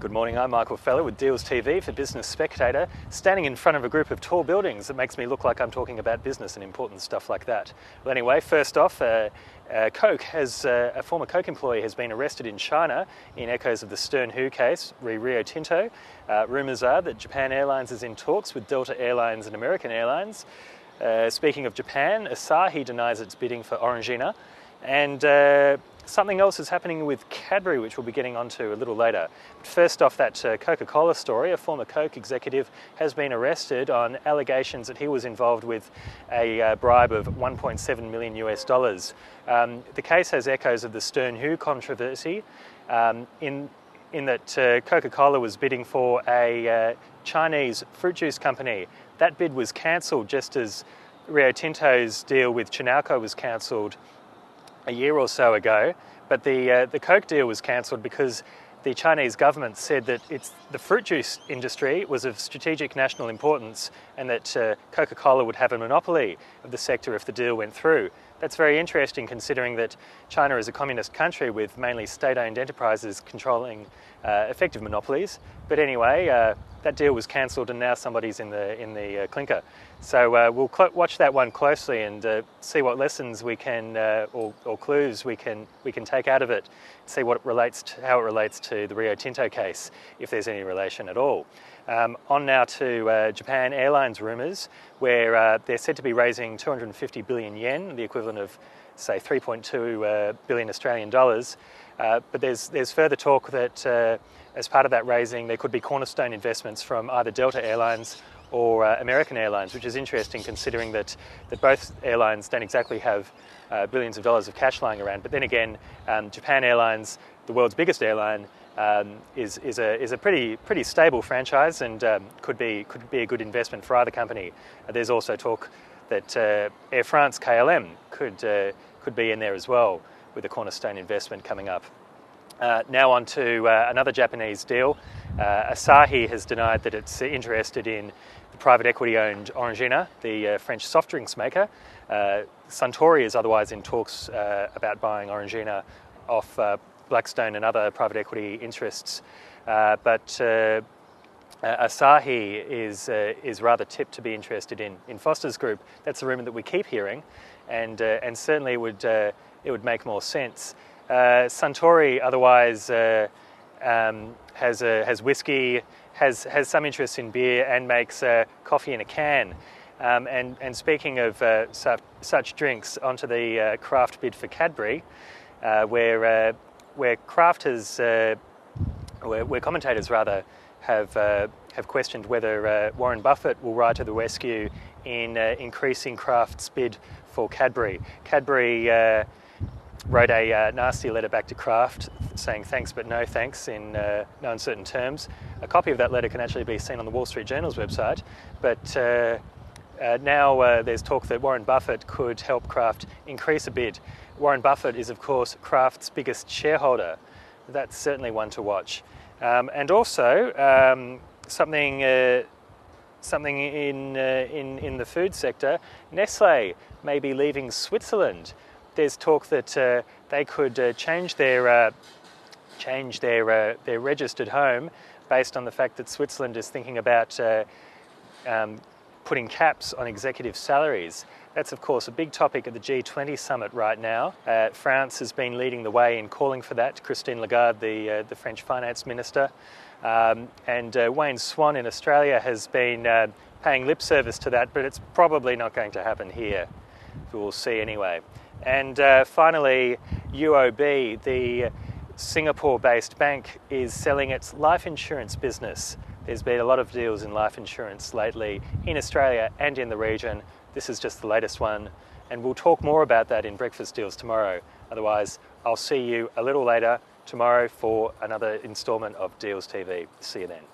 Good morning, I'm Michael Feller with Deals TV for Business Spectator, standing in front of a group of tall buildings that makes me look like I'm talking about business and important stuff like that. Well, anyway, first off, a former Coke employee has been arrested in China in echoes of the Stern Hu case, Rio Tinto. Rumours are that Japan Airlines is in talks with Delta Airlines and American Airlines. Speaking of Japan, Asahi denies its bidding for Orangina, and something else is happening with Cadbury, which we'll be getting onto a little later. But first off, that Coca-Cola story, a former Coke executive has been arrested on allegations that he was involved with a bribe of $1.7 million US. The case has echoes of the Stern Hu controversy in that Coca-Cola was bidding for a Chinese fruit juice company. That bid was cancelled just as Rio Tinto's deal with Chinalco was cancelled a year or so ago, but the Coke deal was cancelled because the Chinese government said that the fruit juice industry was of strategic national importance and that Coca-Cola would have a monopoly of the sector if the deal went through. That's very interesting considering that China is a communist country with mainly state-owned enterprises controlling effective monopolies. But anyway, that deal was cancelled and now somebody's in the clinker. So we'll watch that one closely and see what lessons we can or clues we can take out of it. See what how it relates to the Rio Tinto case, if there's any relation at all. On now to Japan Airlines rumours, where they're said to be raising 250 billion yen, the equivalent of, say, 3.2 billion Australian dollars. But there's further talk that as part of that raising, there could be cornerstone investments from either Delta Airlines or American Airlines, which is interesting considering that both airlines don't exactly have billions of dollars of cash lying around. But then again, Japan Airlines, the world's biggest airline, is a pretty stable franchise and could be a good investment for either company. There's also talk that Air France KLM could be in there as well, with a cornerstone investment coming up. Now on to another Japanese deal. Asahi has denied that it's interested in the private equity-owned Orangina, the French soft drinks maker. Suntory is otherwise in talks about buying Orangina off Blackstone and other private equity interests. But Asahi is rather tipped to be interested in Foster's Group. That's the rumour that we keep hearing, and certainly it would make more sense. Suntory otherwise has whiskey, has some interest in beer, and makes coffee in a can. And speaking of such drinks, onto the Kraft bid for Cadbury, where Kraft has, where commentators rather have questioned whether Warren Buffett will ride to the rescue in increasing Kraft's bid for Cadbury. Cadbury wrote a nasty letter back to Kraft saying thanks but no thanks in no uncertain terms. A copy of that letter can actually be seen on the Wall Street Journal's website, but now there's talk that Warren Buffett could help Kraft increase a bid. Warren Buffett is, of course, Kraft's biggest shareholder. That's certainly one to watch. And also, something in the food sector, Nestle may be leaving Switzerland. There's talk that they could change their registered home based on the fact that Switzerland is thinking about putting caps on executive salaries. That's, of course, a big topic at the G20 summit right now. France has been leading the way in calling for that. Christine Lagarde, the French finance minister, and Wayne Swan in Australia has been paying lip service to that, but it's probably not going to happen here. We'll see anyway. And finally, UOB, the Singapore-based bank, is selling its life insurance business. There's been a lot of deals in life insurance lately in Australia and in the region. This is just the latest one, and we'll talk more about that in Breakfast Deals tomorrow. Otherwise, I'll see you a little later tomorrow for another instalment of Deals TV. See you then.